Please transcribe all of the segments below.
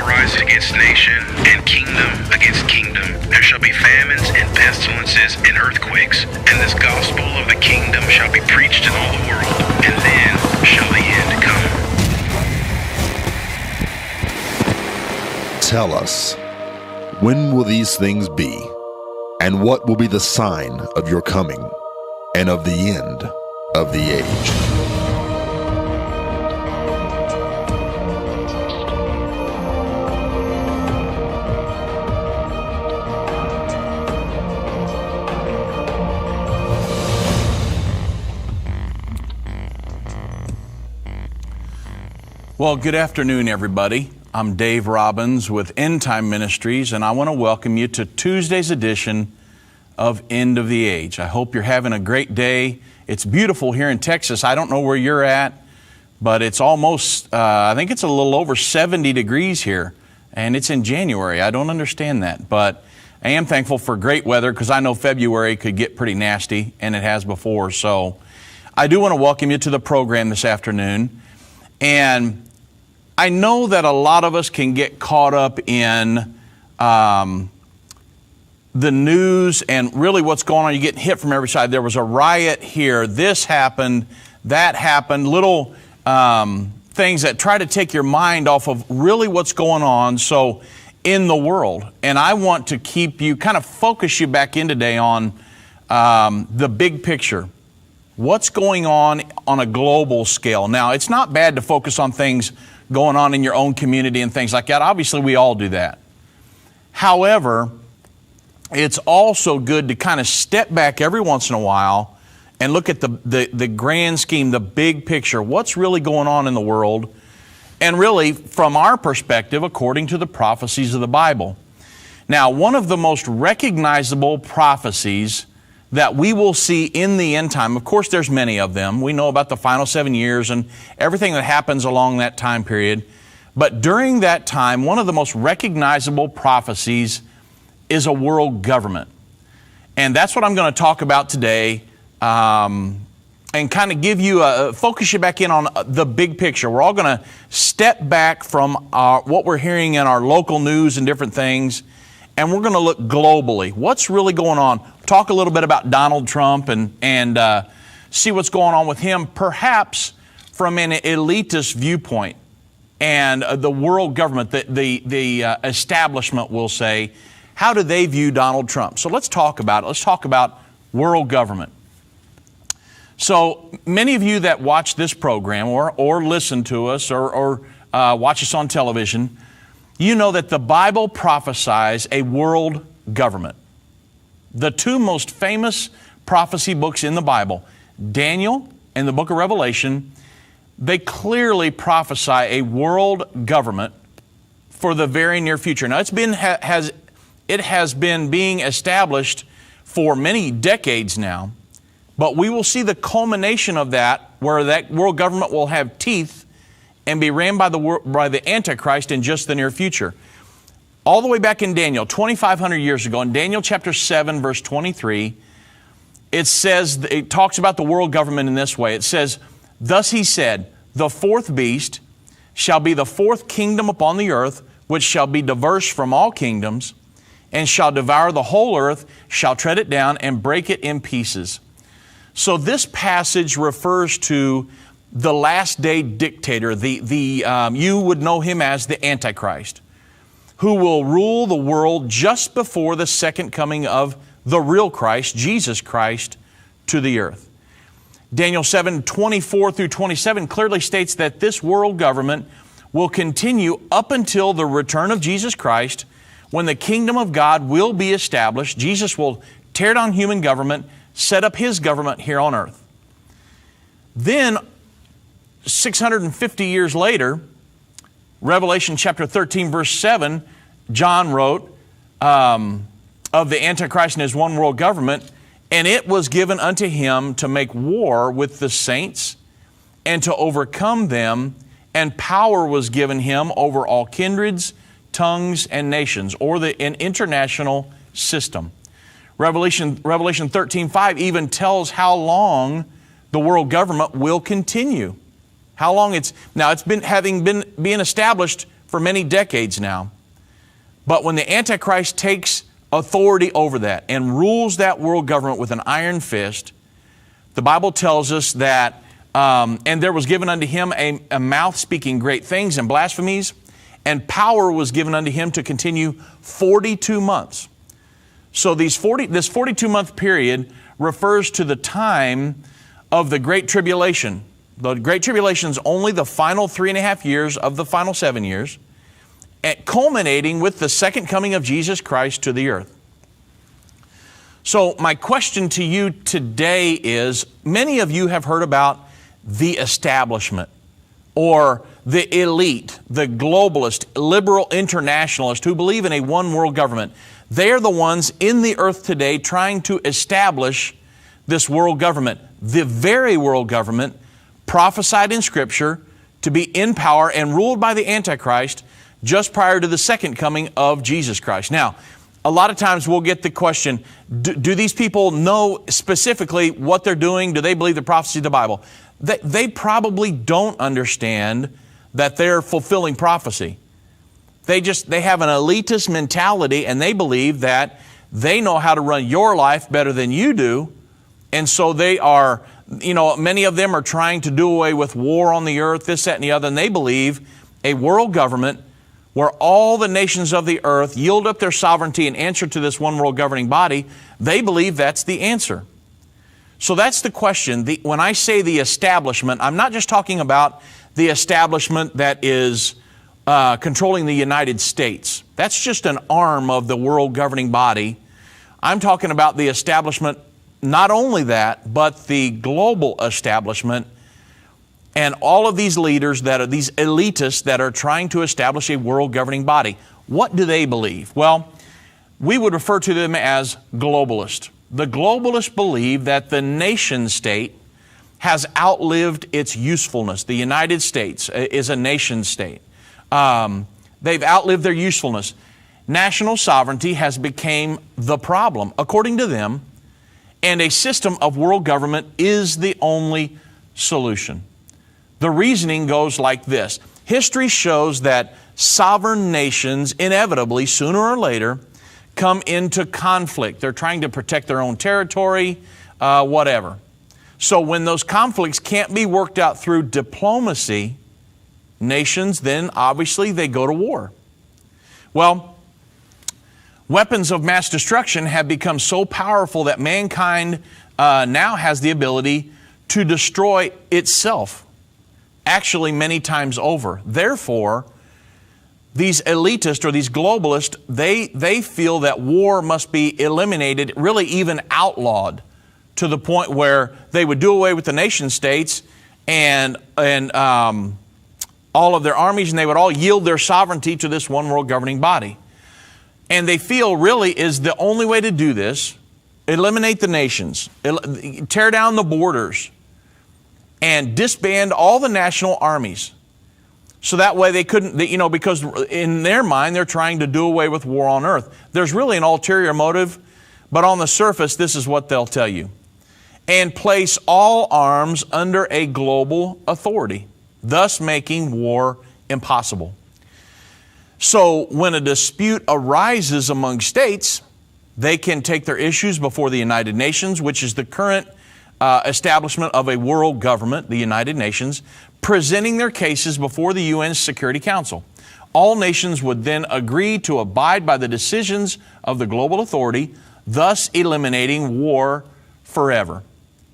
shall rise against nation, and kingdom against kingdom. There shall be famines and pestilences and earthquakes, and this gospel of the kingdom shall be preached in all the world, and then shall the end come. Tell us, when will these things be? And what will be the sign of your coming and of the end of the age? Well, good afternoon, everybody. I'm Dave Robbins with End Time Ministries, and I want to welcome you to Tuesday's edition of End of the Age. I hope you're having a great day. It's beautiful here in Texas. I don't know where you're at, but it's almost, I think it's a little over 70 degrees here, and it's in January. I don't understand that, but I am thankful for great weather because I know February could get pretty nasty, and it has before. So I do want to welcome you to the program this afternoon. And I know that a lot of us can get caught up in the news and really what's going on. You're getting hit from every side. There was a riot here. This happened. That happened. Little things that try to take your mind off of really what's going on in the world. And I want to keep you, kind of focus you back in today on the big picture. What's going on a global scale? Now, it's not bad to focus on things going on in your own community and things like that. Obviously, we all do that. However, it's also good to kind of step back every once in a while and look at the grand scheme, the big picture. What's really going on in the world? And really, from our perspective, according to the prophecies of the Bible. Now, one of the most recognizable prophecies that we will see in the end time, of course there's many of them. We know about the final 7 years and everything that happens along that time period. But during that time, one of the most recognizable prophecies is a world government. And that's what I'm going to talk about today and kind of give you focus you back in on the big picture. We're all going to step back from what we're hearing in our local news and different things, and we're going to look globally. What's really going on? Talk a little bit about Donald Trump and see what's going on with him, perhaps from an elitist viewpoint. And the world government, the establishment will say, how do they view Donald Trump? So let's talk about it. Let's talk about world government. So many of you that watch this program or listen to us or watch us on television, you know that the Bible prophesies a world government. The two most famous prophecy books in the Bible, Daniel and the book of Revelation, they clearly prophesy a world government for the very near future. Now, it has been being established for many decades now, but we will see the culmination of that, where that world government will have teeth and be ran by the Antichrist in just the near future. All the way back in Daniel, 2,500 years ago, in Daniel chapter 7, verse 23, it talks about the world government in this way. It says, "Thus he said, the fourth beast shall be the fourth kingdom upon the earth, which shall be diverse from all kingdoms, and shall devour the whole earth, shall tread it down, and break it in pieces." So this passage refers to the last day dictator, you would know him as the Antichrist, who will rule the world just before the second coming of the real Christ, Jesus Christ, to the earth. Daniel 7:24 through 27 clearly states that this world government will continue up until the return of Jesus Christ, when the kingdom of God will be established. Jesus will tear down human government, set up His government here on earth. Then, 650 years later, Revelation chapter 13, verse 7, John wrote of the Antichrist and his one world government, "And it was given unto him to make war with the saints and to overcome them, and power was given him over all kindreds, tongues, and nations," or an international system. Revelation 13:5 even tells how long the world government will continue. How long it's been being established for many decades now. But when the Antichrist takes authority over that and rules that world government with an iron fist, the Bible tells us that, and there was given unto him a mouth speaking great things and blasphemies, and power was given unto him to continue 42 months. So this 42-month period refers to the time of the Great Tribulation. The Great Tribulation is only the final 3.5 years of the final 7 years, culminating with the second coming of Jesus Christ to the earth. So my question to you today is, many of you have heard about the establishment or the elite, the globalist, liberal internationalists who believe in a one world government. They are the ones in the earth today trying to establish this world government, the very world government prophesied in Scripture to be in power and ruled by the Antichrist just prior to the second coming of Jesus Christ. Now, a lot of times we'll get the question, do these people know specifically what they're doing? Do they believe the prophecy of the Bible? They probably don't understand that they're fulfilling prophecy. They have an elitist mentality, and they believe that they know how to run your life better than you do. And so they are, many of them are trying to do away with war on the earth, this, that, and the other. And they believe a world government where all the nations of the earth yield up their sovereignty and answer to this one world governing body. They believe that's the answer. So that's the question. When I say the establishment, I'm not just talking about the establishment that is controlling the United States. That's just an arm of the world governing body. I'm talking about the establishment, not only that, but the global establishment and all of these leaders that are these elitists that are trying to establish a world governing body. What do they believe? Well, we would refer to them as globalists. The globalists believe that the nation state has outlived its usefulness. The United States is a nation state. They've outlived their usefulness. National sovereignty has become the problem, according to them, and a system of world government is the only solution. The reasoning goes like this. History shows that sovereign nations inevitably, sooner or later, come into conflict. They're trying to protect their own territory, whatever. So when those conflicts can't be worked out through diplomacy, nations then obviously they go to war. Well, weapons of mass destruction have become so powerful that mankind now has the ability to destroy itself, actually many times over. Therefore, these elitists or these globalists, they feel that war must be eliminated, really even outlawed, to the point where they would do away with the nation states and all of their armies, and they would all yield their sovereignty to this one world governing body. And they feel really is the only way to do this, eliminate the nations, tear down the borders, and disband all the national armies. So that way they couldn't, because in their mind they're trying to do away with war on earth. There's really an ulterior motive, but on the surface this is what they'll tell you. And place all arms under a global authority, thus making war impossible. So when a dispute arises among states, they can take their issues before the United Nations, which is the current establishment of a world government, the United Nations, presenting their cases before the UN Security Council. All nations would then agree to abide by the decisions of the global authority, thus eliminating war forever.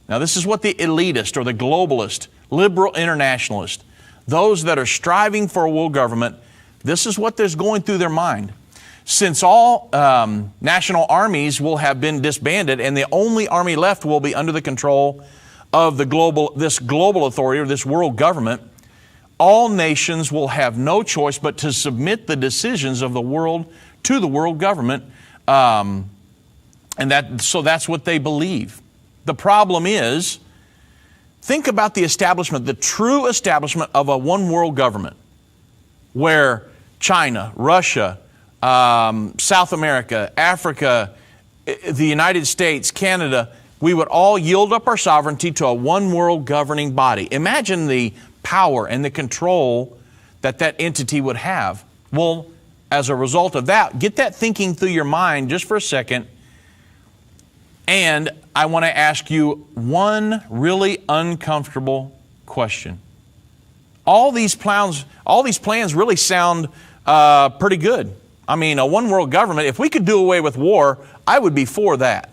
Now, this is what the elitist or the globalist, liberal internationalist, those that are striving for a world government, this is what is going through their mind. Since all national armies will have been disbanded and the only army left will be under the control of this global authority or this world government, all nations will have no choice but to submit the decisions of the world to the world government. So that's what they believe. The problem is, think about the establishment, the true establishment of a one world government where China, Russia, South America, Africa, the United States, Canada, we would all yield up our sovereignty to a one world governing body. Imagine the power and the control that entity would have. Well, as a result of that, get that thinking through your mind just for a second. And I want to ask you one really uncomfortable question. All these plans really sound pretty good. I mean, a one world government, if we could do away with war, I would be for that.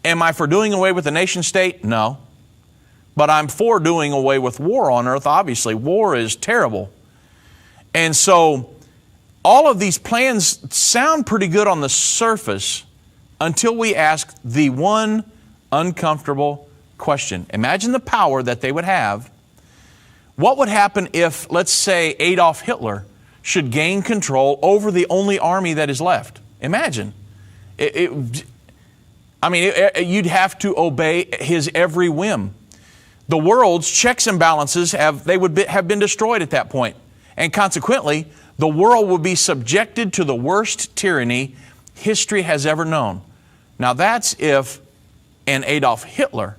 Am I for doing away with the nation state? No. But I'm for doing away with war on earth, obviously. War is terrible. And so all of these plans sound pretty good on the surface until we ask the one uncomfortable question. Imagine the power that they would have. What would happen if, let's say, Adolf Hitler should gain control over the only army that is left? Imagine. You'd have to obey his every whim. The world's checks and balances have been destroyed at that point. And consequently, the world will be subjected to the worst tyranny history has ever known. Now that's if an Adolf Hitler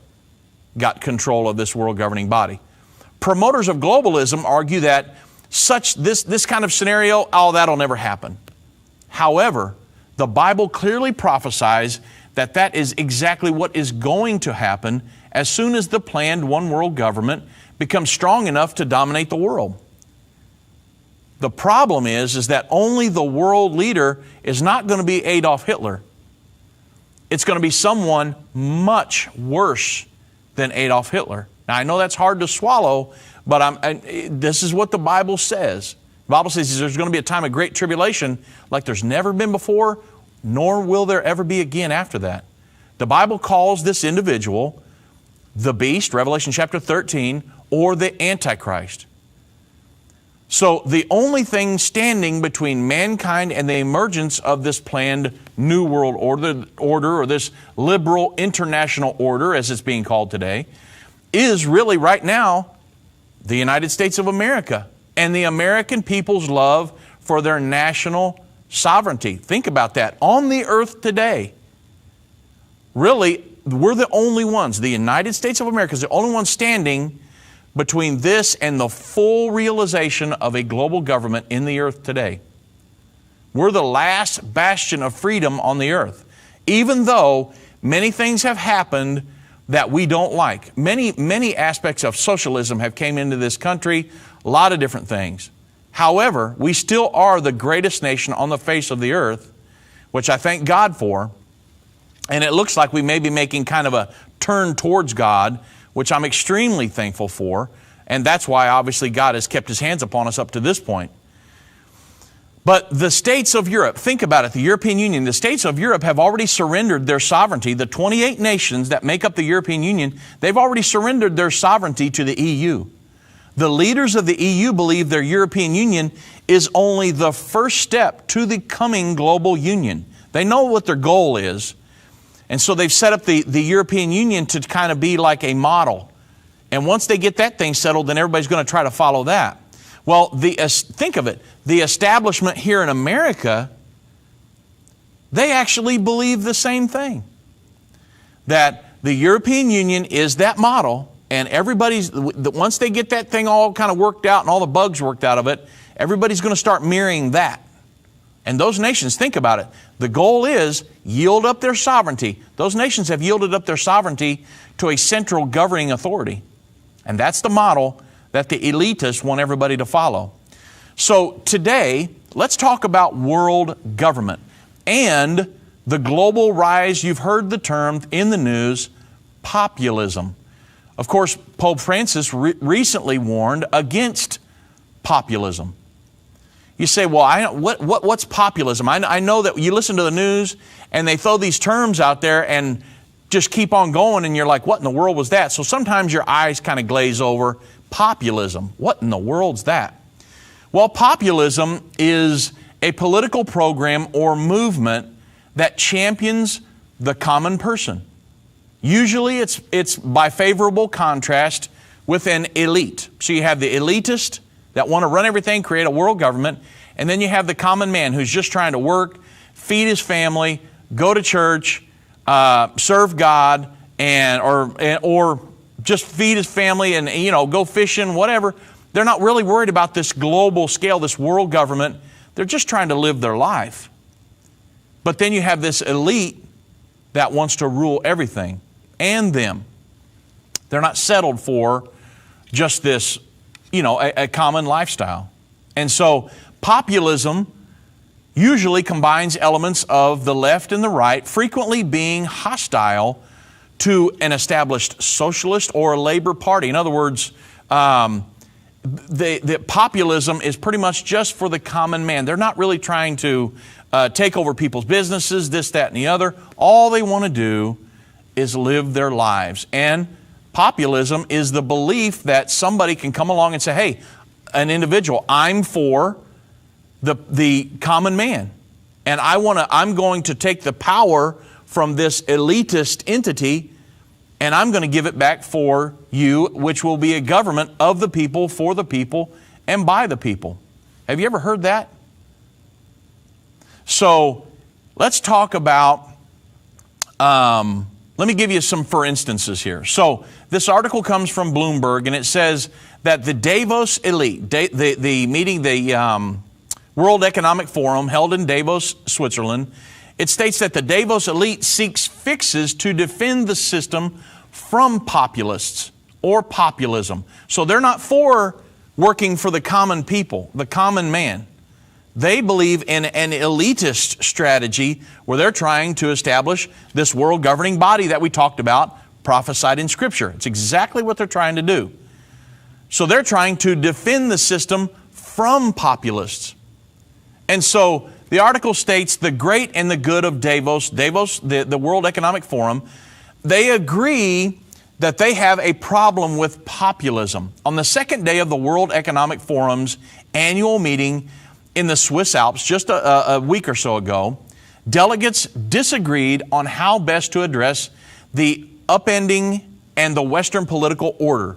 got control of this world governing body. Promoters of globalism argue that this kind of scenario, that'll never happen. However, the Bible clearly prophesies that is exactly what is going to happen as soon as the planned one world government becomes strong enough to dominate the world. The problem is that only the world leader is not going to be Adolf Hitler. It's going to be someone much worse than Adolf Hitler. Now, I know that's hard to swallow, but this is what the Bible says. The Bible says there's going to be a time of great tribulation like there's never been before, nor will there ever be again after that. The Bible calls this individual the beast, Revelation chapter 13, or the Antichrist. So the only thing standing between mankind and the emergence of this planned New World order or this liberal international order, as it's being called today, is really right now the United States of America and the American people's love for their national sovereignty. Think about that. On the earth today, really, we're the only ones. The United States of America is the only one standing between this and the full realization of a global government in the earth today. We're the last bastion of freedom on the earth, even though many things have happened that we don't like. Many aspects of socialism have came into this country, a lot of different things. However, we still are the greatest nation on the face of the earth, which I thank God for. And it looks like we may be making kind of a turn towards God, which I'm extremely thankful for. And that's why, obviously, God has kept His hands upon us up to this point. But the states of Europe, think about it, the European Union, the states of Europe have already surrendered their sovereignty. The 28 nations that make up the European Union, they've already surrendered their sovereignty to the EU. The leaders of the EU believe their European Union is only the first step to the coming global union. They know what their goal is. And so they've set up the European Union to kind of be like a model. And once they get that thing settled, then everybody's going to try to follow that. Well, think of it. The establishment here in America, they actually believe the same thing. That the European Union is that model, and once they get that thing all kind of worked out and all the bugs worked out of it, everybody's going to start mirroring that. And those nations, think about it. The goal is yield up their sovereignty. Those nations have yielded up their sovereignty to a central governing authority. And that's the model that the elitists want everybody to follow. So today, let's talk about world government and the global rise. You've heard the term in the news, populism. Of course, Pope Francis recently warned against populism. You say, well, what's populism? I know that you listen to the news and they throw these terms out there and just keep on going and you're like, what in the world was that? So sometimes your eyes kind of glaze over. Populism. What in the world's that? Well, populism is a political program or movement that champions the common person. Usually it's by favorable contrast with an elite. So you have the elitist that want to run everything, create a world government, and then you have the common man who's just trying to work, feed his family, go to church, serve God, or just feed his family and go fishing, whatever. They're not really worried about this global scale, this world government They're just trying to live their life. But then you have this elite that wants to rule everything and them. They're not settled for just this, a common lifestyle. And so populism usually combines elements of the left and the right, frequently being hostile to an established socialist or labor party. In other words, the populism is pretty much just for the common man. They're not really trying to take over people's businesses, this, that, and the other. All they want to do is live their lives. And populism is the belief that somebody can come along and say, hey, an individual, I'm for the common man. And I'm going to take the power from this elitist entity, and I'm going to give it back for you, which will be a government of the people, for the people, and by the people. Have you ever heard that? So let's talk about, let me give you some for instances here. So this article comes from Bloomberg, and it says that the Davos elite, the meeting, the World Economic Forum held in Davos, Switzerland, it states that the Davos elite seeks fixes to defend the system from populists or populism. So they're not for working for the common people, the common man. They believe in an elitist strategy where they're trying to establish this world governing body that we talked about, prophesied in Scripture. It's exactly what they're trying to do. So they're trying to defend the system from populists. And so the article states the great and the good of Davos, the World Economic Forum, they agree that they have a problem with populism. On the second day of the World Economic Forum's annual meeting in the Swiss Alps just a week or so ago, delegates disagreed on how best to address the upending and the Western political order.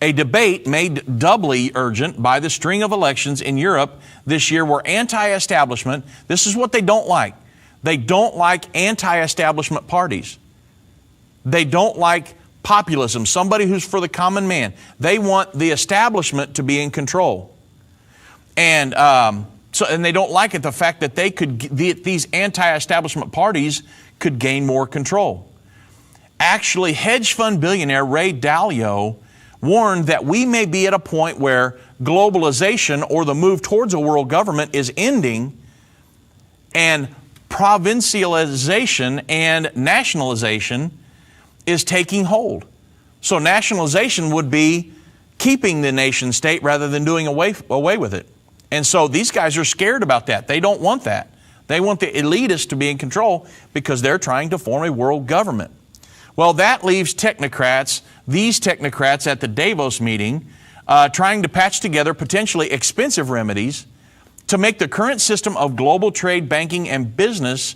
A debate made doubly urgent by the string of elections in Europe this year were anti-establishment. This is what they don't like. They don't like anti-establishment parties. They don't like populism, somebody who's for the common man. They want the establishment to be in control. And they don't like it, the fact that these anti-establishment parties could gain more control. Actually, hedge fund billionaire Ray Dalio warned that we may be at a point where globalization, or the move towards a world government, is ending, and provincialization and nationalization is taking hold. So nationalization would be keeping the nation state rather than doing away with it. And so these guys are scared about that. They don't want that. They want the elitists to be in control because they're trying to form a world government. Well, that leaves these technocrats at the Davos meeting, trying to patch together potentially expensive remedies to make the current system of global trade, banking, and business,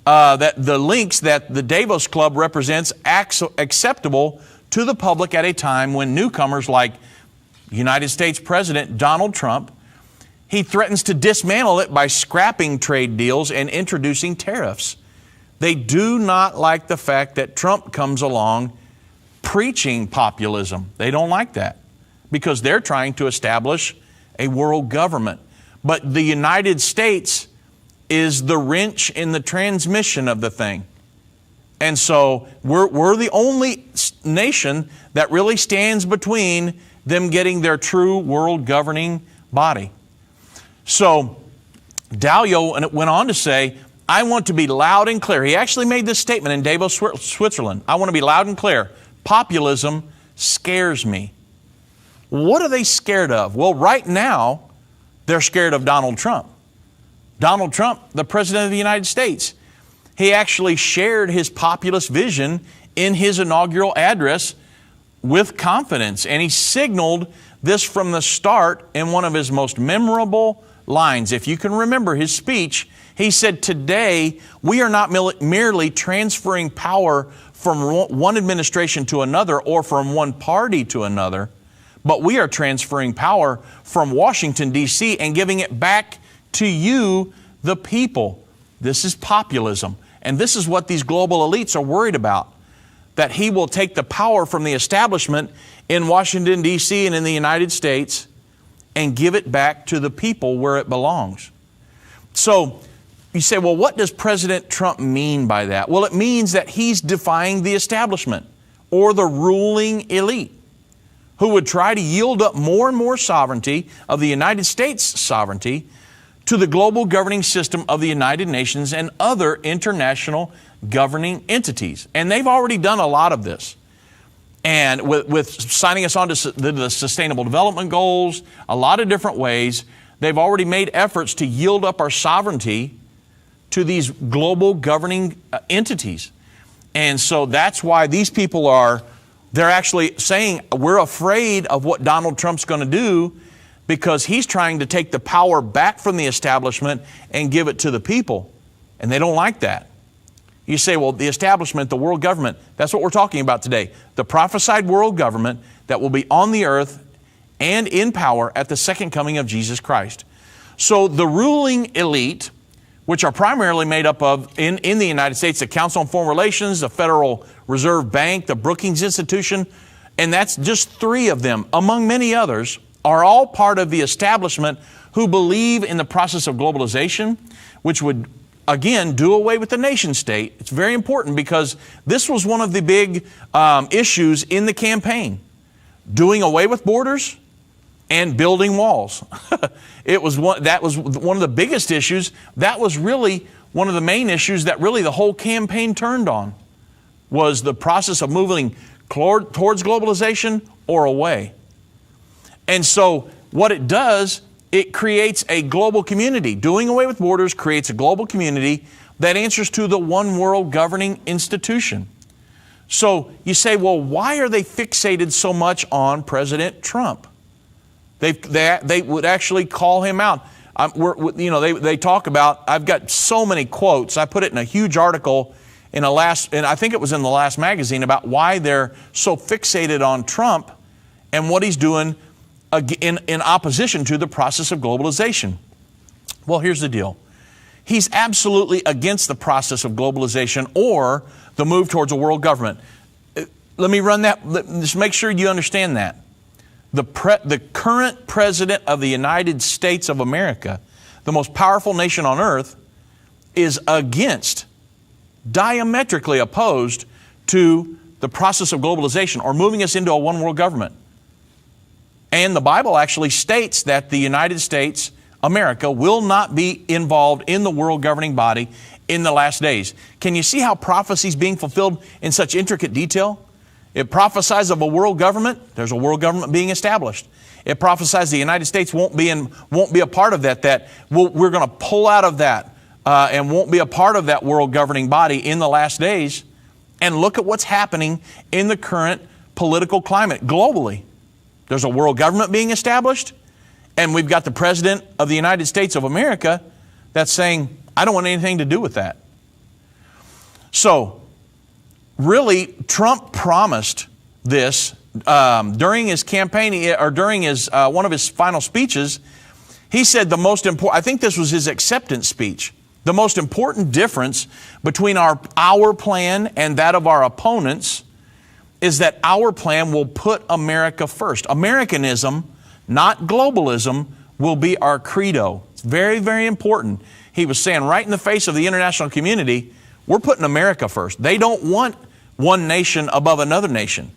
that the links that the Davos Club represents, acceptable to the public at a time when newcomers like United States President Donald Trump, he threatens to dismantle it by scrapping trade deals and introducing tariffs. They do not like the fact that Trump comes along preaching populism. They don't like that because they're trying to establish a world government. But the United States is the wrench in the transmission of the thing. And so we're the only nation that really stands between them getting their true world governing body. So Dalio went on to say, I want to be loud and clear. He actually made this statement in Davos, Switzerland. I want to be loud and clear. Populism scares me. What are they scared of? Well, right now, they're scared of Donald Trump. Donald Trump, the President of the United States. He actually shared his populist vision in his inaugural address with confidence. And he signaled this from the start in one of his most memorable lines. If you can remember his speech, he said, today we are not merely transferring power from one administration to another or from one party to another, but we are transferring power from Washington, D.C. and giving it back to you, the people. This is populism. And this is what these global elites are worried about, that he will take the power from the establishment in Washington, D.C. and in the United States and give it back to the people where it belongs. So you say, well, what does President Trump mean by that? Well, it means that he's defying the establishment or the ruling elite, who would try to yield up more and more sovereignty of the United States sovereignty to the global governing system of the United Nations and other international governing entities. And they've already done a lot of this. And with signing us on to the Sustainable Development Goals, a lot of different ways, they've already made efforts to yield up our sovereignty to these global governing entities. And so that's why these people they're actually saying, we're afraid of what Donald Trump's going to do, because he's trying to take the power back from the establishment and give it to the people. And they don't like that. You say, well, the establishment, the world government, that's what we're talking about today. The prophesied world government that will be on the earth and in power at the second coming of Jesus Christ. So the ruling elite, which are primarily made up of, in the United States, the Council on Foreign Relations, the Federal Reserve Bank, the Brookings Institution, and that's just 3 of them, among many others, are all part of the establishment who believe in the process of globalization, which would, again, do away with the nation state. It's very important because this was one of the big issues in the campaign, doing away with borders and building walls. That was one of the biggest issues. That was really one of the main issues that really the whole campaign turned on, was the process of moving towards globalization or away. And so what it does, it creates a global community. Doing away with borders creates a global community that answers to the one world governing institution. So you say, well, why are they fixated so much on President Trump? They would actually call him out. They talk about, I've got so many quotes. I put it in a huge article and I think it was in the last magazine, about why they're so fixated on Trump and what he's doing in opposition to the process of globalization. Well, here's the deal. He's absolutely against the process of globalization or the move towards a world government. Let me run that, just make sure you understand that. The current president of the United States of America, the most powerful nation on earth, is against, diametrically opposed to the process of globalization or moving us into a one world government. And the Bible actually states that the United States, America, will not be involved in the world governing body in the last days. Can you see how prophecy is being fulfilled in such intricate detail? It prophesies of a world government. There's a world government being established. It prophesies the United States won't be a part of that we're going to pull out of that and won't be a part of that world governing body in the last days. And look at what's happening in the current political climate globally. There's a world government being established, and we've got the President of the United States of America that's saying, I don't want anything to do with that. So, really, Trump promised this during his campaign, or during his one of his final speeches. He said the most important, I think this was his acceptance speech, the most important difference between our plan and that of our opponents is that our plan will put America first. Americanism, not globalism, will be our credo. It's very, very important. He was saying right in the face of the international community, we're putting America first. They don't want one nation above another nation.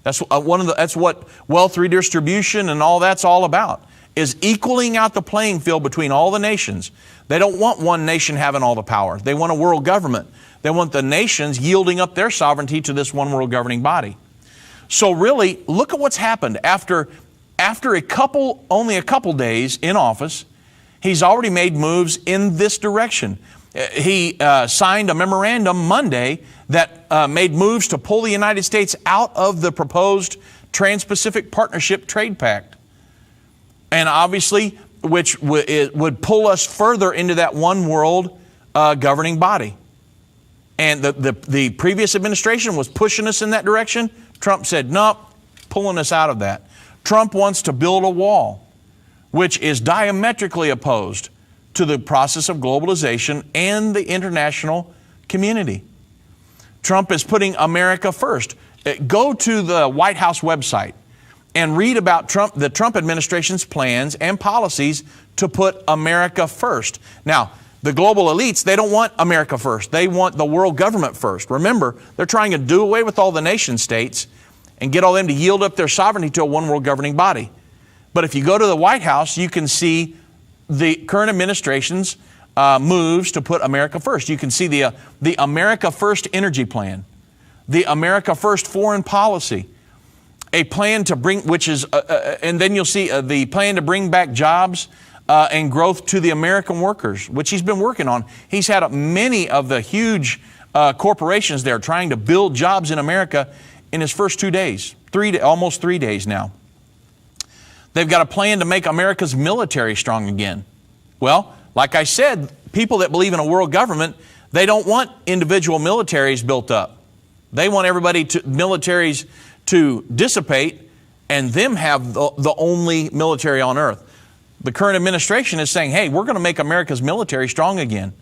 That's what wealth redistribution and all that's all about, is equaling out the playing field between all the nations. They don't want one nation having all the power. They want a world government. They want the nations yielding up their sovereignty to this one world governing body. So really, look at what's happened. After only a couple days in office, he's already made moves in this direction. He signed a memorandum Monday that made moves to pull the United States out of the proposed Trans-Pacific Partnership Trade Pact. And obviously, which would pull us further into that one world governing body. And the previous administration was pushing us in that direction. Trump said, nope, pulling us out of that. Trump wants to build a wall, which is diametrically opposed to the process of globalization and the international community. Trump is putting America first. Go to the White House website and read about the Trump administration's plans and policies to put America first. Now, the global elites, they don't want America first. They want the world government first. Remember, they're trying to do away with all the nation states and get all them to yield up their sovereignty to a one world governing body. But if you go to the White House, you can see the current administration's moves to put America first. You can see the America First energy plan, the America First foreign policy, a plan to bring, which is, and then you'll see the plan to bring back jobs and growth to the American workers, which he's been working on. He's had many of the huge corporations there trying to build jobs in America in his first 2 days, almost 3 days now. They've got a plan to make America's military strong again. Well, like I said, people that believe in a world government, they don't want individual militaries built up. They want militaries to dissipate and them have the only military on earth. The current administration is saying, hey, we're going to make America's military strong again.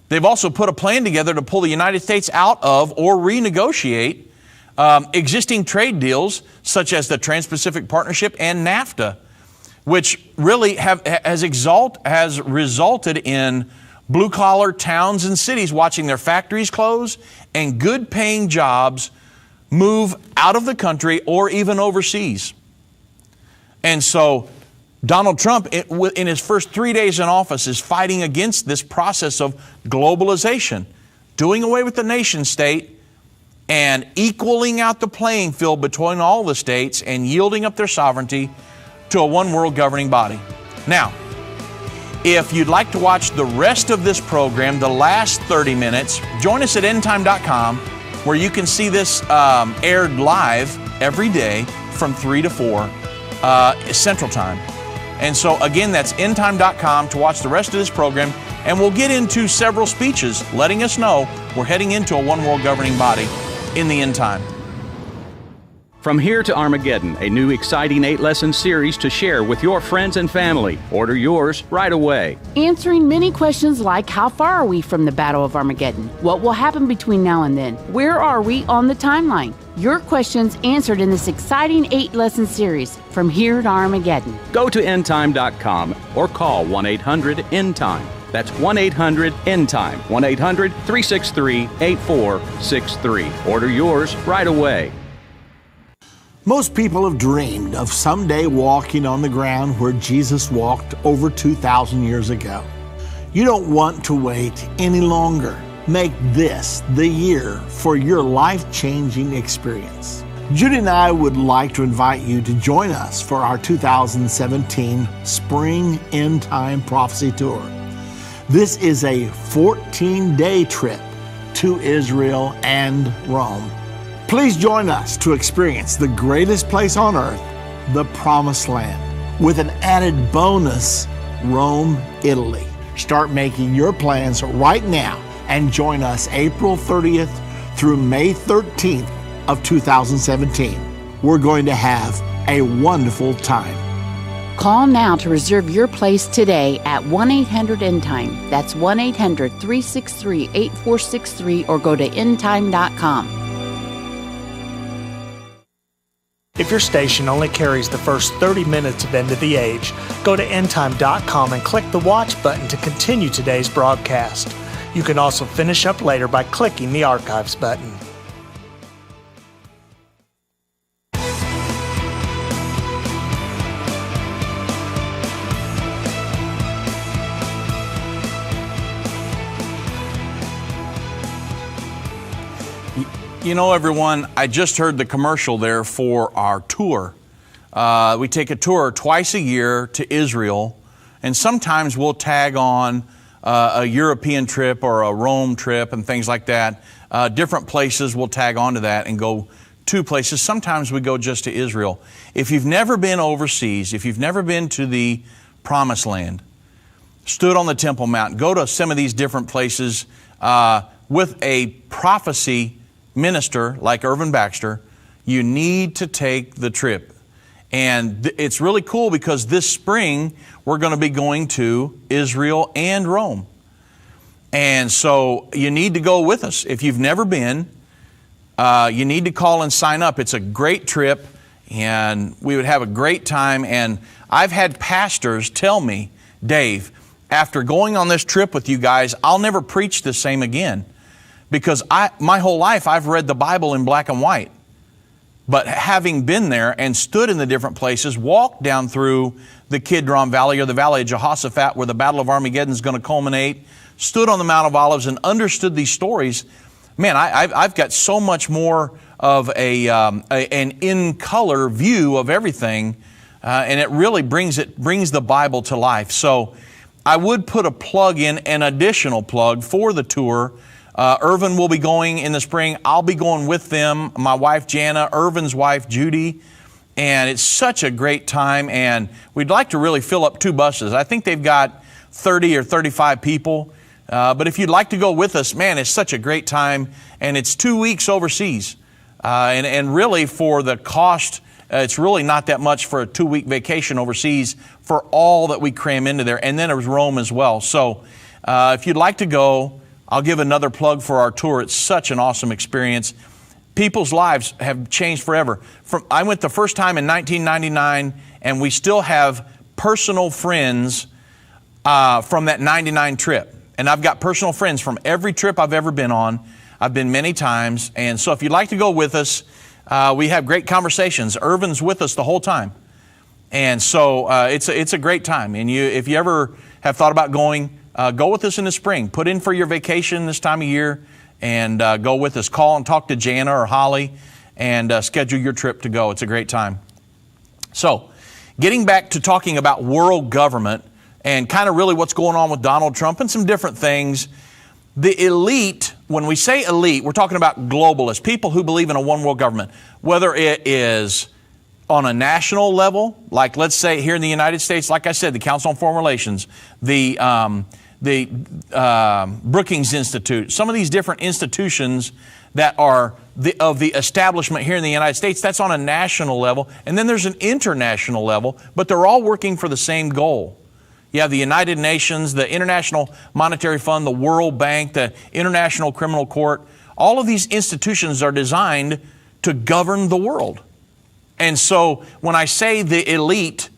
They've also put a plan together to pull the United States out of or renegotiate existing trade deals such as the Trans-Pacific Partnership and NAFTA, which really has resulted in blue-collar towns and cities watching their factories close and good-paying jobs move out of the country or even overseas. And so Donald Trump, in his first 3 days in office, is fighting against this process of globalization, doing away with the nation state and equaling out the playing field between all the states and yielding up their sovereignty to a one world governing body. Now, if you'd like to watch the rest of this program, the last 30 minutes, join us at endtime.com, where you can see this aired live every day from 3 to 4 Central Time. And so again, that's endtime.com to watch the rest of this program, and we'll get into several speeches letting us know we're heading into a one world governing body in the end time. From Here to Armageddon, a new exciting 8-lesson series to share with your friends and family. Order yours right away. Answering many questions like, how far are we from the Battle of Armageddon? What will happen between now and then? Where are we on the timeline? Your questions answered in this exciting 8-lesson series, From Here to Armageddon. Go to endtime.com or call 1-800-END-TIME. That's 1-800-END-TIME, 1-800-363-8463. Order yours right away. Most people have dreamed of someday walking on the ground where Jesus walked over 2,000 years ago. You don't want to wait any longer. Make this the year for your life-changing experience. Judy and I would like to invite you to join us for our 2017 Spring End Time Prophecy Tour. This is a 14-day trip to Israel and Rome. Please join us to experience the greatest place on earth, the Promised Land, with an added bonus, Rome, Italy. Start making your plans right now and join us April 30th through May 13th of 2017. We're going to have a wonderful time. Call now to reserve your place today at 1-800-END-TIME. That's 1-800-363-8463 or go to endtime.com. If your station only carries the first 30 minutes of End of the Age, go to endtime.com and click the Watch button to continue today's broadcast. You can also finish up later by clicking the Archives button. You know, everyone, I just heard the commercial there for our tour. We take a tour twice a year to Israel, and sometimes we'll tag on a European trip or a Rome trip and things like that. Different places we'll tag onto that and go to places. Sometimes we go just to Israel. If you've never been overseas, if you've never been to the Promised Land, stood on the Temple Mount, go to some of these different places with a prophecy minister like Irvin Baxter, you need to take the trip. And it's really cool because this spring we're going to be going to Israel and Rome. And so you need to go with us. If you've never been, you need to call and sign up. It's a great trip. And we would have a great time. And I've had pastors tell me, Dave, after going on this trip with you guys, I'll never preach the same again. Because my whole life I've read the Bible in black and white. But having been there and stood in the different places, walked down through the Kidron Valley or the Valley of Jehoshaphat where the Battle of Armageddon is going to culminate, stood on the Mount of Olives and understood these stories, man, I've got so much more of an in-color view of everything, and it really brings the Bible to life. So I would put a plug in, an additional plug for the tour. Irvin will be going in the spring. I'll be going with them, my wife Jana, Irvin's wife Judy, and it's such a great time, and we'd like to really fill up 2 buses. I think they've got 30 or 35 people, but if you'd like to go with us, man, it's such a great time, and it's 2 weeks overseas, and really for the cost, it's really not that much for a 2-week vacation overseas for all that we cram into there, and then there's Rome as well. So if you'd like to go, I'll give another plug for our tour. It's such an awesome experience. People's lives have changed forever. I went the first time in 1999, and we still have personal friends from that 99 trip. And I've got personal friends from every trip I've ever been on. I've been many times. And so if you'd like to go with us, we have great conversations. Irvin's with us the whole time. And so it's a great time. And if you ever have thought about going, go with us in the spring. Put in for your vacation this time of year and go with us. Call and talk to Jana or Holly and schedule your trip to go. It's a great time. So, getting back to talking about world government and kind of really what's going on with Donald Trump and some different things. The elite, when we say elite, we're talking about globalists, people who believe in a one world government, whether it is on a national level, like let's say here in the United States, like I said, the Council on Foreign Relations, the Brookings Institute, some of these different institutions that are of the establishment here in the United States, that's on a national level. And then there's an international level, but they're all working for the same goal. You have the United Nations, the International Monetary Fund, the World Bank, the International Criminal Court. All of these institutions are designed to govern the world. And so when I say the elite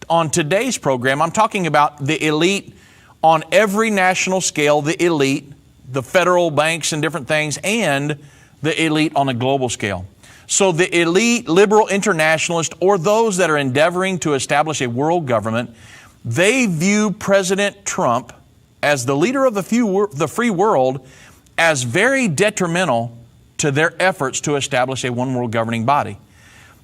on today's program, I'm talking about the elite on every national scale, the elite, the federal banks and different things, and the elite on a global scale. So the elite, liberal internationalists, or those that are endeavoring to establish a world government, they view President Trump as the leader of the free world as very detrimental to their efforts to establish a one world governing body.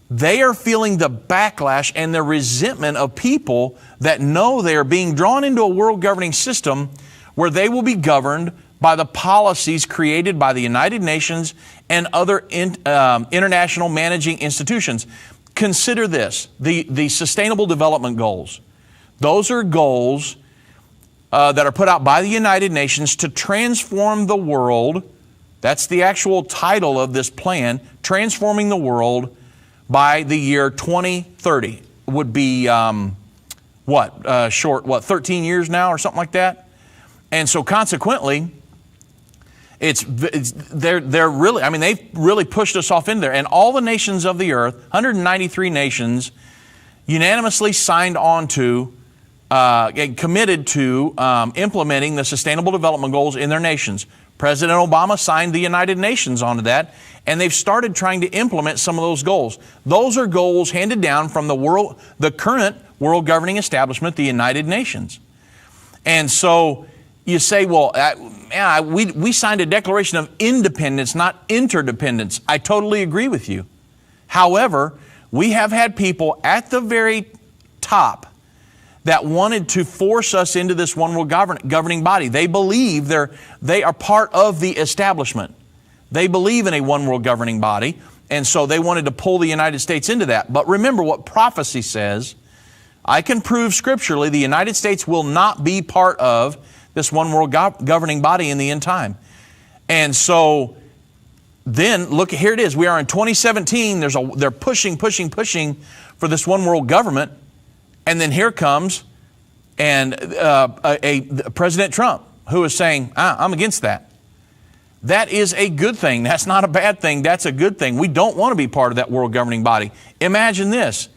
They are feeling the backlash and the resentment of people that know they are being drawn into a world governing system where they will be governed by the policies created by the United Nations and other international managing institutions. Consider this, the Sustainable Development Goals. Those are goals that are put out by the United Nations to transform the world. That's the actual title of this plan, Transforming the World by the year 2030. Would be, 13 years now or something like that? And so consequently, they're really, I mean, they've really pushed us off into there. And all the nations of the earth, 193 nations, unanimously signed on to and committed to implementing the Sustainable Development Goals in their nations. President Obama signed the United Nations onto that, and they've started trying to implement some of those goals. Those are goals handed down from the current world governing establishment, the United Nations. And so you say, well, we signed a Declaration of Independence, not interdependence. I totally agree with you. However, we have had people at the very top that wanted to force us into this one world governing body. They believe they are part of the establishment. They believe in a one world governing body, and so they wanted to pull the United States into that. But remember what prophecy says. I can prove scripturally the United States will not be part of this one world governing body in the end time. And so then, look, here it is. We are in 2017. They're pushing for this one world government. And then here comes President Trump, who is saying, I'm against that. that is a good thing. That's not a bad thing. That's a good thing. We don't want to be part of that world governing body. Imagine this.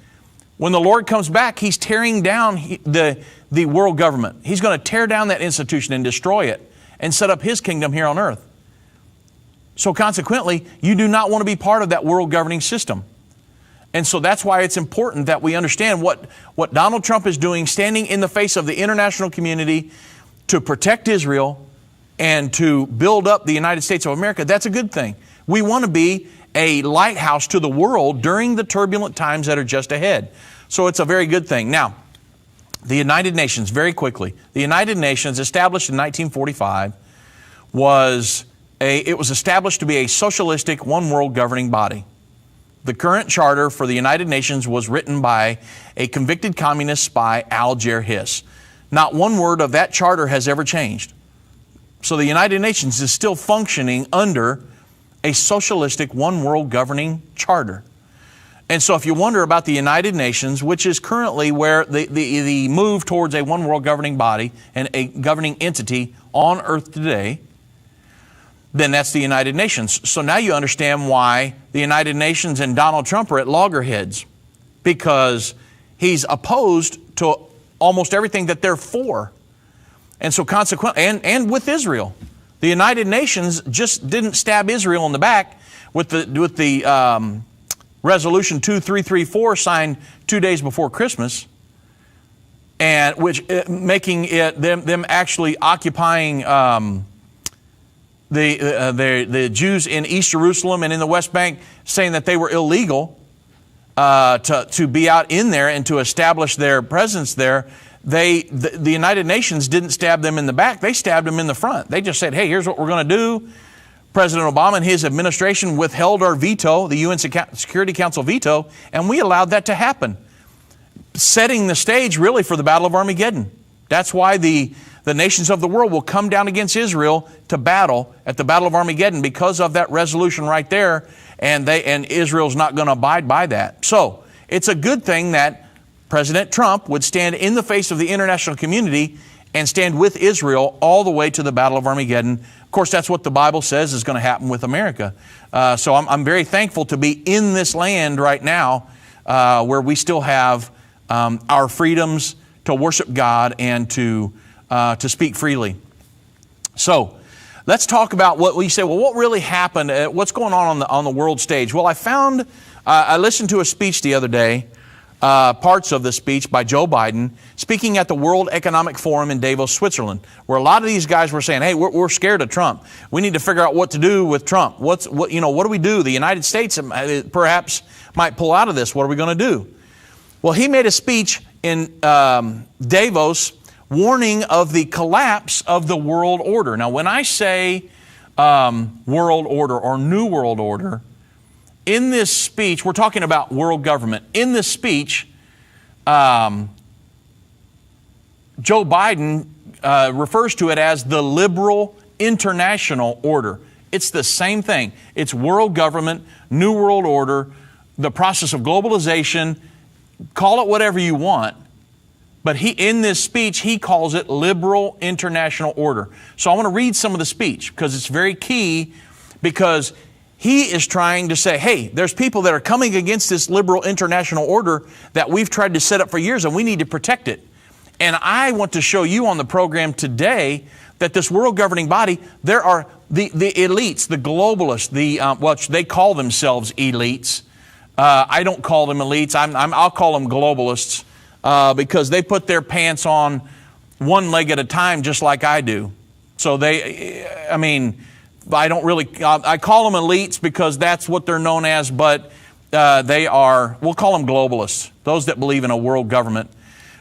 When the Lord comes back, He's tearing down the world government. He's going to tear down that institution and destroy it and set up His kingdom here on earth. So consequently, you do not want to be part of that world governing system. And so that's why it's important that we understand what Donald Trump is doing, standing in the face of the international community to protect Israel and to build up the United States of America. That's a good thing. We want to be a lighthouse to the world during the turbulent times that are just ahead. So it's a very good thing. Now, the United Nations, very quickly. The United Nations, established in 1945, was established to be a socialistic one world governing body. The current charter for the United Nations was written by a convicted communist spy, Alger Hiss. Not one word of that charter has ever changed. So the United Nations is still functioning under a socialistic one world governing charter. And so if you wonder about the United Nations, which is currently where the move towards a one world governing body and a governing entity on earth today, then that's the United Nations. So now you understand why the United Nations and Donald Trump are at loggerheads, because he's opposed to almost everything that they're for. And so consequently, and with Israel, the United Nations just didn't stab Israel in the back with the Resolution 2334 signed 2 days before Christmas, and which making it them actually occupying the Jews in East Jerusalem and in the West Bank, saying that they were illegal to be out in there and to establish their presence there. The United Nations didn't stab them in the back. They stabbed them in the front. They just said, hey, here's what we're going to do. President Obama and his administration withheld our veto, the UN Security Council veto, and we allowed that to happen, setting the stage really for the Battle of Armageddon. That's why the nations of the world will come down against Israel to battle at the Battle of Armageddon, because of that resolution right there, and Israel's not going to abide by that. So it's a good thing that President Trump would stand in the face of the international community and stand with Israel all the way to the Battle of Armageddon. Of course, that's what the Bible says is going to happen with America. So I'm very thankful to be in this land right now where we still have our freedoms to worship God and to speak freely. So let's talk about what we say. Well, what really happened? What's going on the world stage? Well, I listened to a speech the other day, parts of the speech by Joe Biden, speaking at the World Economic Forum in Davos, Switzerland, where a lot of these guys were saying, hey, we're scared of Trump. We need to figure out what to do with Trump. What do we do? The United States perhaps might pull out of this. What are we going to do? Well, he made a speech in Davos warning of the collapse of the world order. Now, when I say world order or new world order, in this speech, we're talking about world government. In this speech, Joe Biden refers to it as the liberal international order. It's the same thing. It's world government, new world order, the process of globalization. Call it whatever you want. But in this speech, he calls it liberal international order. So I want to read some of the speech because it's very key, because he is trying to say, hey, there's people that are coming against this liberal international order that we've tried to set up for years, and we need to protect it. And I want to show you on the program today that this world governing body, there are the elites, the globalists, they call themselves elites. I don't call them elites. I'll call them globalists because they put their pants on one leg at a time, just like I do. So I call them elites because that's what they're known as, but we'll call them globalists, those that believe in a world government.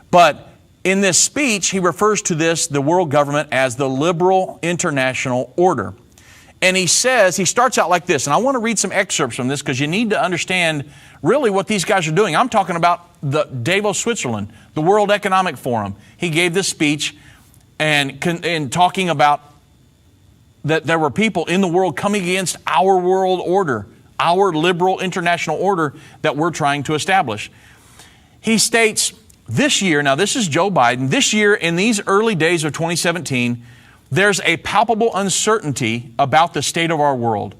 But in this speech, he refers to the world government, as the liberal international order. And he starts out like this, and I want to read some excerpts from this because you need to understand really what these guys are doing. I'm talking about the Davos, Switzerland, the World Economic Forum. He gave this speech and talking about that there were people in the world coming against our world order, our liberal international order that we're trying to establish. He states, this year, now this is Joe Biden, this year in these early days of 2017, There's a palpable uncertainty about the state of our world.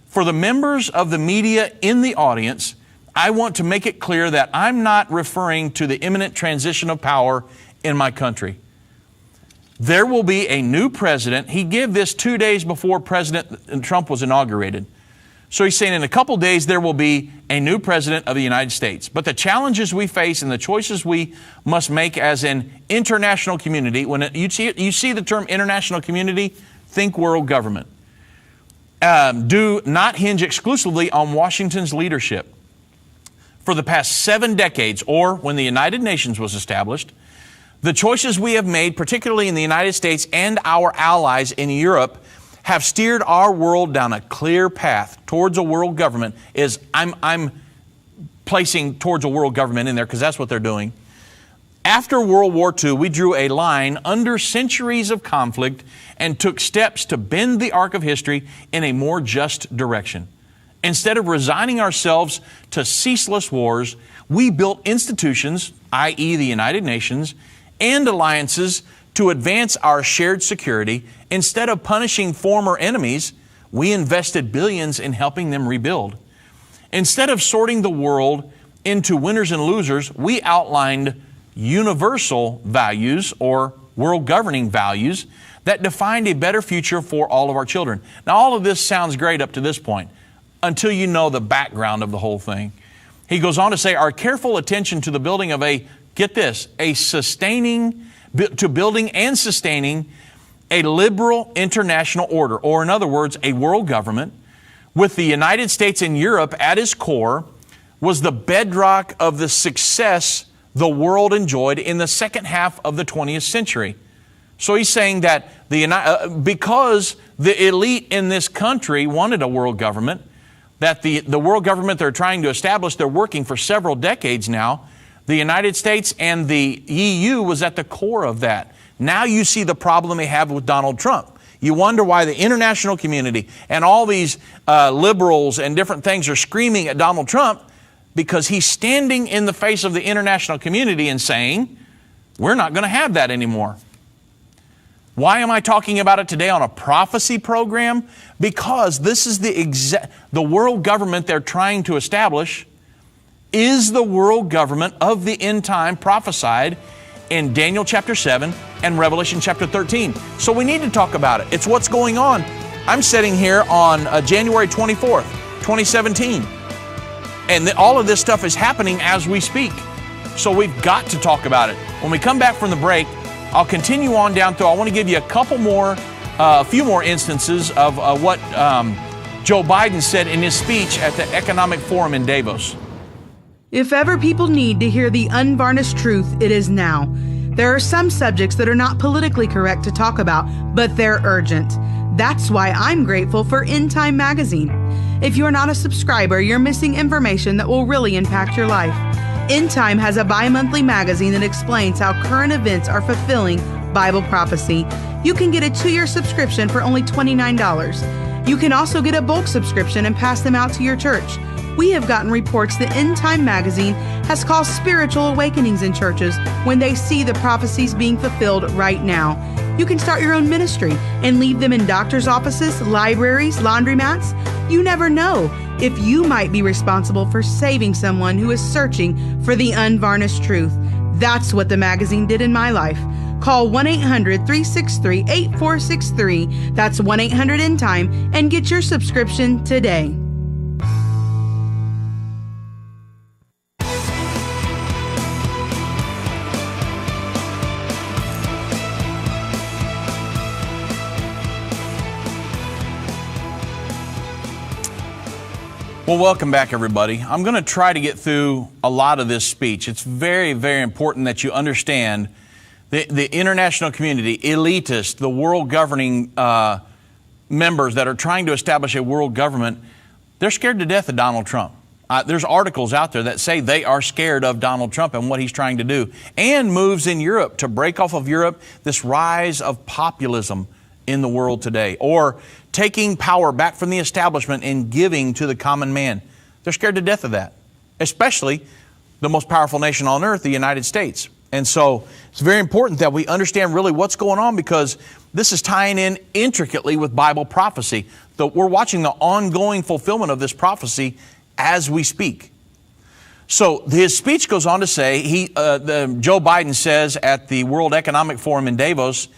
For the members of the media in the audience, I want to make it clear that I'm not referring to the imminent transition of power in my country. There will be a new president. He gave this 2 days before President Trump was inaugurated. So he's saying in a couple days there will be a new president of the United States. But the challenges we face and the choices we must make as an international community, when you see the term international community, think world government, do not hinge exclusively on Washington's leadership. For the past 7 decades, or when the United Nations was established, the choices we have made, particularly in the United States and our allies in Europe, have steered our world down a clear path towards a world government. I'm placing towards a world government in there because that's what they're doing. After World War II, we drew a line under centuries of conflict and took steps to bend the arc of history in a more just direction. Instead of resigning ourselves to ceaseless wars, we built institutions, i.e. the United Nations, and alliances to advance our shared security. Instead of punishing former enemies, we invested billions in helping them rebuild. Instead of sorting the world into winners and losers, we outlined universal values or world governing values that defined a better future for all of our children. Now, all of this sounds great up to this point until you know the background of the whole thing. He goes on to say, our careful attention to the building of building and sustaining a liberal international order, or in other words, a world government, with the United States and Europe at its core, was the bedrock of the success the world enjoyed in the second half of the 20th century. So he's saying that because the elite in this country wanted a world government, that the world government they're trying to establish, they're working for several decades now. The United States and the EU was at the core of that. Now you see the problem they have with Donald Trump. You wonder why the international community and all these liberals and different things are screaming at Donald Trump, because he's standing in the face of the international community and saying, we're not going to have that anymore. Why am I talking about it today on a prophecy program? Because this is the world government they're trying to establish is the world government of the end time prophesied in Daniel chapter 7 and Revelation chapter 13. So we need to talk about it. It's what's going on. I'm sitting here on January 24th, 2017. And all of this stuff is happening as we speak. So we've got to talk about it. When we come back from the break, I'll continue on down through. I want to give you a few more instances of what Joe Biden said in his speech at the Economic Forum in Davos. If ever people need to hear the unvarnished truth, it is now. There are some subjects that are not politically correct to talk about, but they're urgent. That's why I'm grateful for End Time Magazine. If you're not a subscriber, you're missing information that will really impact your life. End Time has a bi-monthly magazine that explains how current events are fulfilling Bible prophecy. You can get a 2-year subscription for only $29. You can also get a bulk subscription and pass them out to your church. We have gotten reports that End Time Magazine has caused spiritual awakenings in churches when they see the prophecies being fulfilled right now. You can start your own ministry and leave them in doctors' offices, libraries, laundromats. You never know if you might be responsible for saving someone who is searching for the unvarnished truth. That's what the magazine did in my life. Call 1-800-363-8463. That's 1-800-END-TIME and get your subscription today. Well, welcome back, everybody. I'm going to try to get through a lot of this speech. It's very, very important that you understand the international community, elitists, the world governing members that are trying to establish a world government. They're scared to death of Donald Trump. There's articles out there that say they are scared of Donald Trump and what he's trying to do, and moves in Europe to break off of Europe this rise of populism in the world today, or taking power back from the establishment and giving to the common man. They're scared to death of that, especially the most powerful nation on earth, the United States. And so it's very important that we understand really what's going on, because this is tying in intricately with Bible prophecy. We're watching the ongoing fulfillment of this prophecy as we speak. So his speech goes on to say, Joe Biden says at the World Economic Forum in Davos,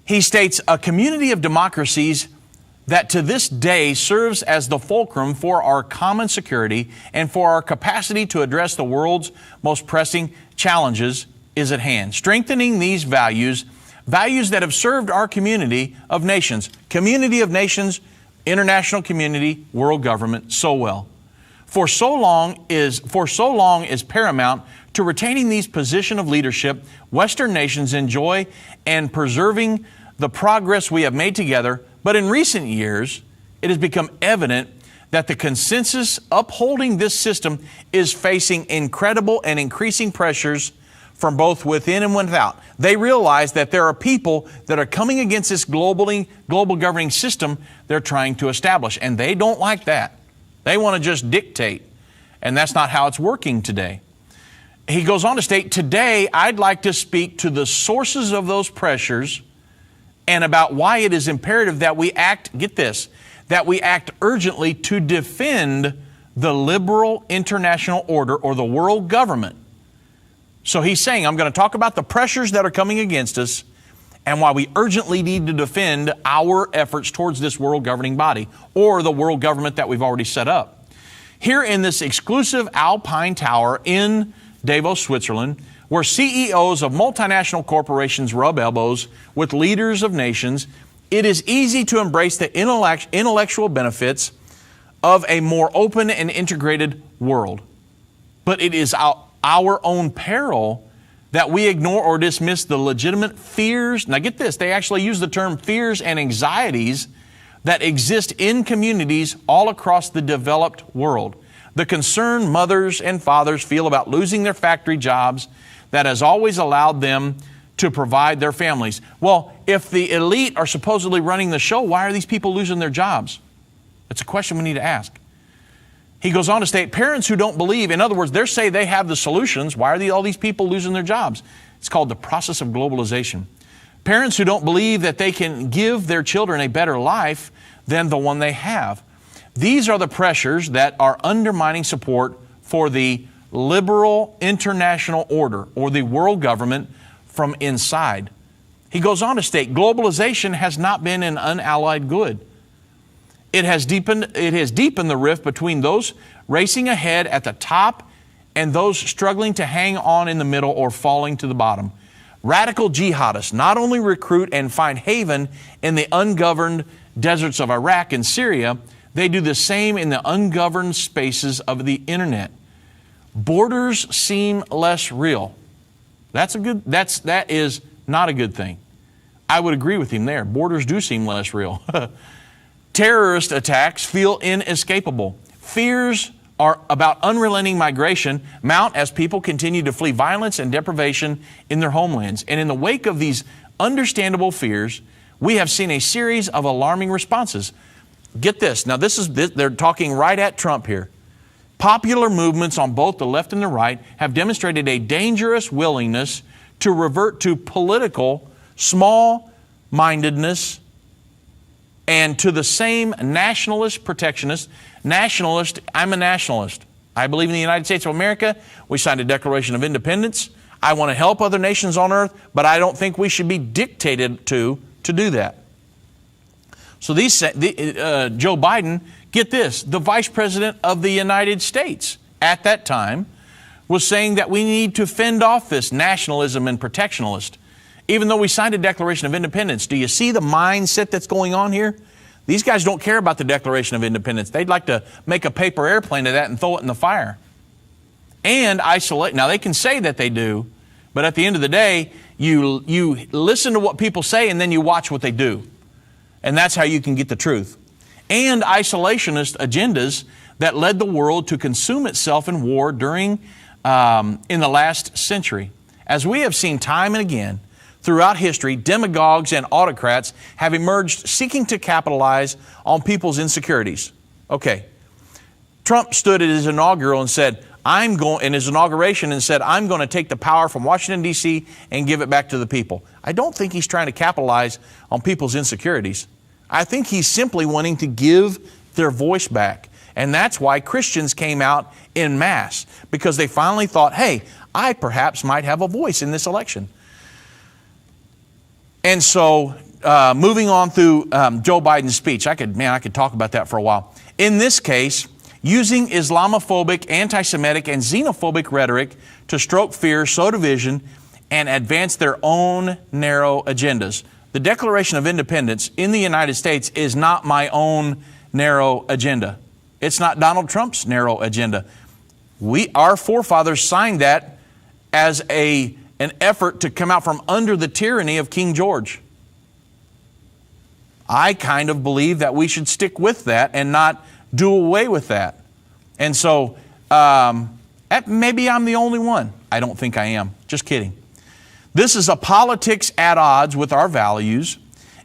he states, a community of democracies that to this day serves as the fulcrum for our common security and for our capacity to address the world's most pressing challenges is at hand. Strengthening these values that have served our community of nations, international community, world government so well. For so long is paramount to retaining these positions of leadership Western nations enjoy and preserving the progress we have made together. But in recent years, it has become evident that the consensus upholding this system is facing incredible and increasing pressures from both within and without. They realize that there are people that are coming against this global governing system they're trying to establish, and they don't like that. They want to just dictate, and that's not how it's working today. He goes on to state, today I'd like to speak to the sources of those pressures and about why it is imperative that we act, get this, that we act urgently to defend the liberal international order or the world government. So he's saying, I'm going to talk about the pressures that are coming against us and why we urgently need to defend our efforts towards this world governing body or the world government that we've already set up. Here in this exclusive Alpine Tower in Davos, Switzerland, where CEOs of multinational corporations rub elbows with leaders of nations, it is easy to embrace the intellectual benefits of a more open and integrated world. But it is our own peril that we ignore or dismiss the legitimate fears. Now get this, they actually use the term fears and anxieties that exist in communities all across the developed world. The concern mothers and fathers feel about losing their factory jobs that has always allowed them to provide their families. Well, if the elite are supposedly running the show, why are these people losing their jobs? That's a question we need to ask. He goes on to state, parents who don't believe, in other words, they say they have the solutions. Why are all these people losing their jobs? It's called the process of globalization. Parents who don't believe that they can give their children a better life than the one they have. These are the pressures that are undermining support for the liberal international order or the world government from inside. He goes on to state, globalization has not been an unallied good. It has deepened the rift between those racing ahead at the top and those struggling to hang on in the middle or falling to the bottom. Radical jihadists not only recruit and find haven in the ungoverned deserts of Iraq and Syria, they do the same in the ungoverned spaces of the internet. Borders seem less real. That is not a good thing. I would agree with him there. Borders do seem less real. Terrorist attacks feel inescapable. Fears are about unrelenting migration mount as people continue to flee violence and deprivation in their homelands. And in the wake of these understandable fears, we have seen a series of alarming responses. Get this. Now, they're talking right at Trump here. Popular movements on both the left and the right have demonstrated a dangerous willingness to revert to political small-mindedness and to the same nationalist protectionist. Nationalist, I'm a nationalist. I believe in the United States of America. We signed a Declaration of Independence. I want to help other nations on earth, but I don't think we should be dictated to do that. So Joe Biden, get this, the Vice President of the United States at that time was saying that we need to fend off this nationalism and protectionist. Even though we signed a Declaration of Independence, do you see the mindset that's going on here? These guys don't care about the Declaration of Independence. They'd like to make a paper airplane of that and throw it in the fire. And isolate. Now, they can say that they do, but at the end of the day, you listen to what people say and then you watch what they do. And that's how you can get the truth. And isolationist agendas that led the world to consume itself in war in the last century. As we have seen time and again, throughout history, demagogues and autocrats have emerged seeking to capitalize on people's insecurities. Okay, Trump stood at his inaugural and said, in his inauguration and said, I'm going to take the power from Washington, D.C. and give it back to the people. I don't think he's trying to capitalize on people's insecurities. I think he's simply wanting to give their voice back. And that's why Christians came out en masse, because they finally thought, hey, I perhaps might have a voice in this election. And so, moving on through Joe Biden's speech, I could talk about that for a while. In this case, using Islamophobic, anti-Semitic, and xenophobic rhetoric to stroke fear, sow division, and advance their own narrow agendas. The Declaration of Independence in the United States is not my own narrow agenda. It's not Donald Trump's narrow agenda. Our forefathers signed that as an effort to come out from under the tyranny of King George. I kind of believe that we should stick with that and not do away with that. And so, maybe I'm the only one. I don't think I am. Just kidding. This is a politics at odds with our values,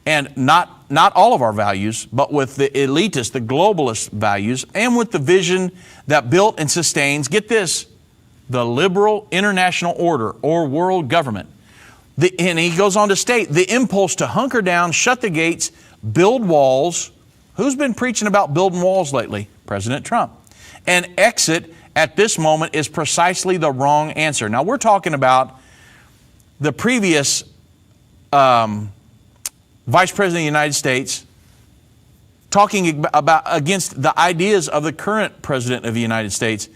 and not all of our values, but with the elitist, the globalist values, and with the vision that built and sustains, get this, the liberal international order or world government. And he goes on to state the impulse to hunker down, shut the gates, build walls. Who's been preaching about building walls lately? President Trump. And exit at this moment is precisely the wrong answer. Now, we're talking about the previous Vice President of the United States talking about against the ideas of the current President of the United States.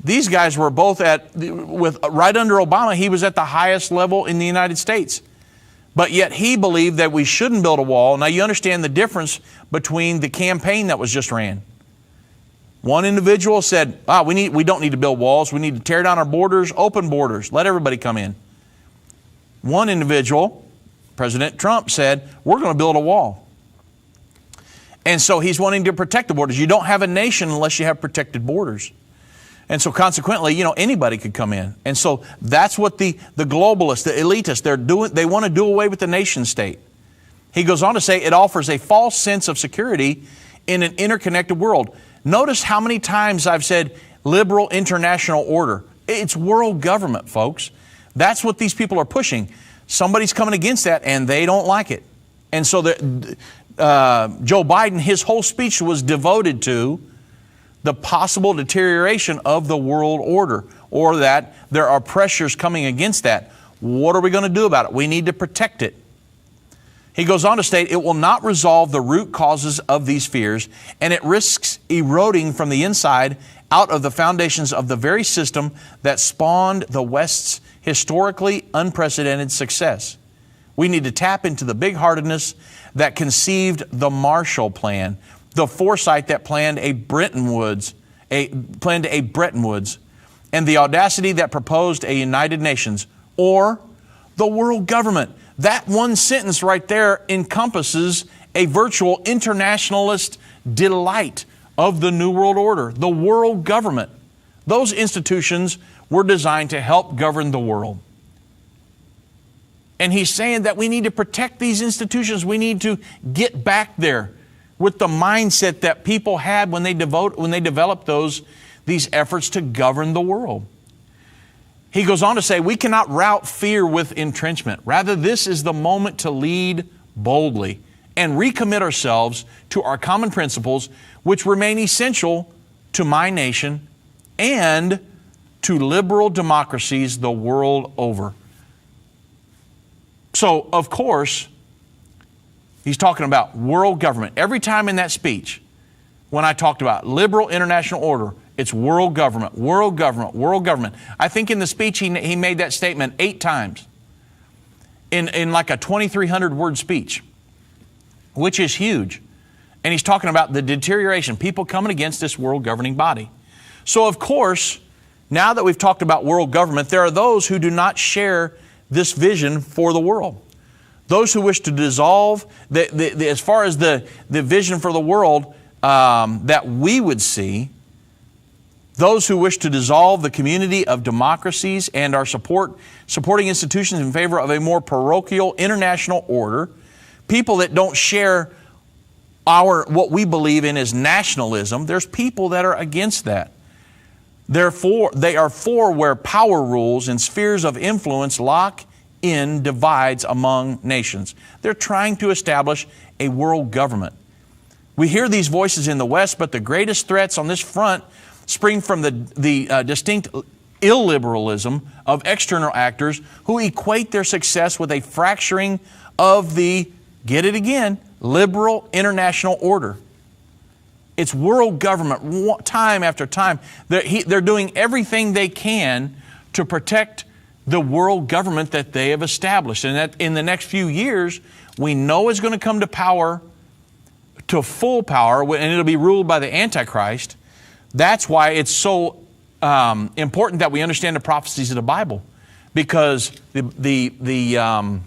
These guys were both right under Obama, he was at the highest level in the United States. But yet he believed that we shouldn't build a wall. Now you understand the difference between the campaign that was just ran. One individual said, we don't need to build walls. We need to tear down our borders, open borders, let everybody come in. One individual, President Trump, said, we're going to build a wall. And so he's wanting to protect the borders. You don't have a nation unless you have protected borders. And so consequently, anybody could come in. And so that's what the globalists, the elitists, they want to do away with the nation state. He goes on to say it offers a false sense of security in an interconnected world. Notice how many times I've said liberal international order. It's world government, folks. That's what these people are pushing. Somebody's coming against that and they don't like it. And so Joe Biden, his whole speech was devoted to the possible deterioration of the world order, or that there are pressures coming against that. What are we going to do about it? We need to protect it. He goes on to state, it will not resolve the root causes of these fears, and it risks eroding from the inside out of the foundations of the very system that spawned the West's historically unprecedented success. We need to tap into the big-heartedness that conceived the Marshall Plan, the foresight that planned a Bretton Woods, and the audacity that proposed a United Nations, or the world government. That one sentence right there encompasses a virtual internationalist delight of the New World Order, the world government. Those institutions were designed to help govern the world. And he's saying that we need to protect these institutions. We need to get back there with the mindset that people had when they developed these efforts to govern the world. He goes on to say, we cannot rout fear with entrenchment. Rather, this is the moment to lead boldly and recommit ourselves to our common principles, which remain essential to my nation and to liberal democracies the world over. So, of course, he's talking about world government. Every time in that speech, when I talked about liberal international order, it's world government, world government, world government. I think in the speech he made that statement 8 times in like a 2,300 word speech, which is huge. And he's talking about the deterioration, people coming against this world governing body. So, of course, now that we've talked about world government, there are those who do not share this vision for the world. Those who wish to dissolve, as far as the vision for the world that we would see, those who wish to dissolve the community of democracies and are supporting institutions in favor of a more parochial international order, people that don't share what we believe in as nationalism, there's people that are against that. Therefore, they are for where power rules and spheres of influence lock in divides among nations. They're trying to establish a world government. We hear these voices in the West, but the greatest threats on this front spring from the distinct illiberalism of external actors who equate their success with a fracturing of the, get it again, liberal international order. It's world government, time after time. They're doing everything they can to protect the world government that they have established. And that in the next few years, we know is going to come to power, to full power, and it'll be ruled by the Antichrist. That's why it's so important that we understand the prophecies of the Bible, because the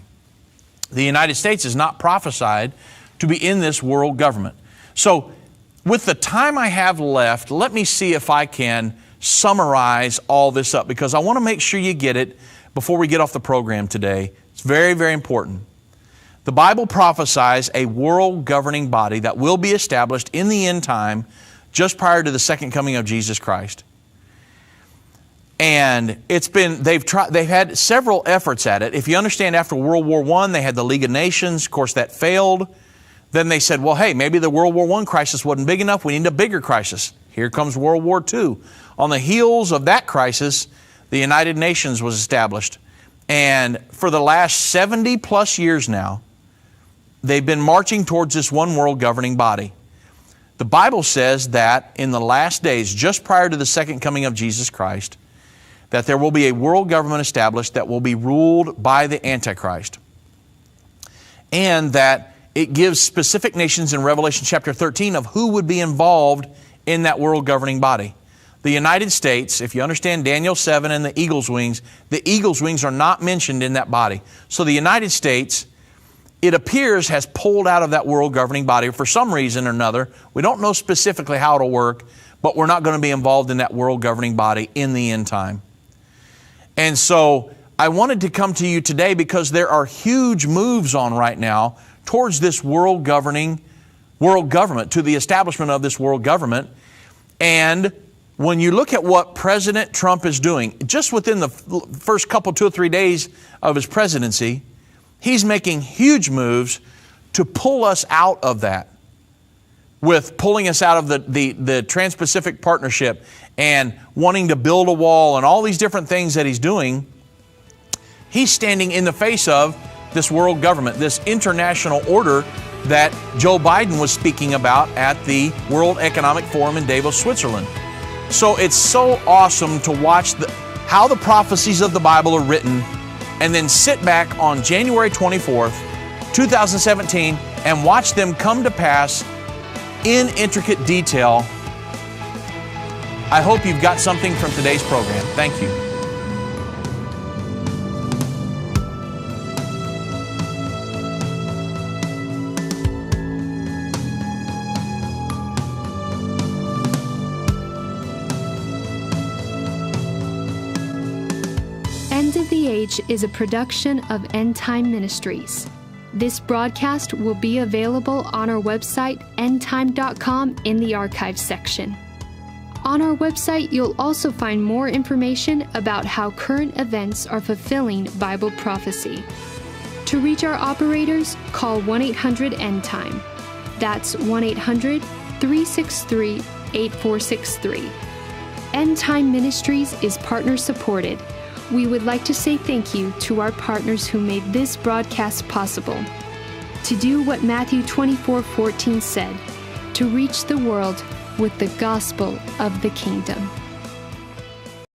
United States is not prophesied to be in this world government. So with the time I have left, let me see if I can summarize all this up, because I want to make sure you get it before we get off the program today. It's very, very important. The Bible prophesies a world governing body that will be established in the end time just prior to the second coming of Jesus Christ. And they've had several efforts at it. If you understand, after World War I, they had the League of Nations. Of course, that failed. Then they said, well, hey, maybe the World War I crisis wasn't big enough. We need a bigger crisis. Here comes World War II. On the heels of that crisis, the United Nations was established. And for the last 70 plus years now, they've been marching towards this one world governing body. The Bible says that in the last days, just prior to the second coming of Jesus Christ, that there will be a world government established that will be ruled by the Antichrist. And that it gives specific nations in Revelation chapter 13 of who would be involved in that world governing body. The United States, if you understand Daniel 7 and the eagle's wings are not mentioned in that body. So the United States, it appears, has pulled out of that world governing body for some reason or another. We don't know specifically how it'll work, but we're not going to be involved in that world governing body in the end time. And so I wanted to come to you today because there are huge moves on right now towards this world government, to the establishment of this world government. And when you look at what President Trump is doing, just within the first couple, 2 or 3 days of his presidency, he's making huge moves to pull us out of that, with pulling us out of the Trans-Pacific Partnership and wanting to build a wall and all these different things that he's doing. He's standing in the face of this world government, this international order that Joe Biden was speaking about at the World Economic Forum in Davos, Switzerland. So it's so awesome to watch how the prophecies of the Bible are written, and then sit back on January 24th, 2017, and watch them come to pass in intricate detail. I hope you've got something from today's program. Thank you. End of the Age is a production of End Time Ministries. This broadcast will be available on our website, endtime.com, in the archives section. On our website, you'll also find more information about how current events are fulfilling Bible prophecy. To reach our operators, call 1-800-END-TIME. That's 1-800-363-8463. End Time Ministries is partner supported. We would like to say thank you to our partners who made this broadcast possible. To do what Matthew 24:14 said, to reach the world with the gospel of the kingdom.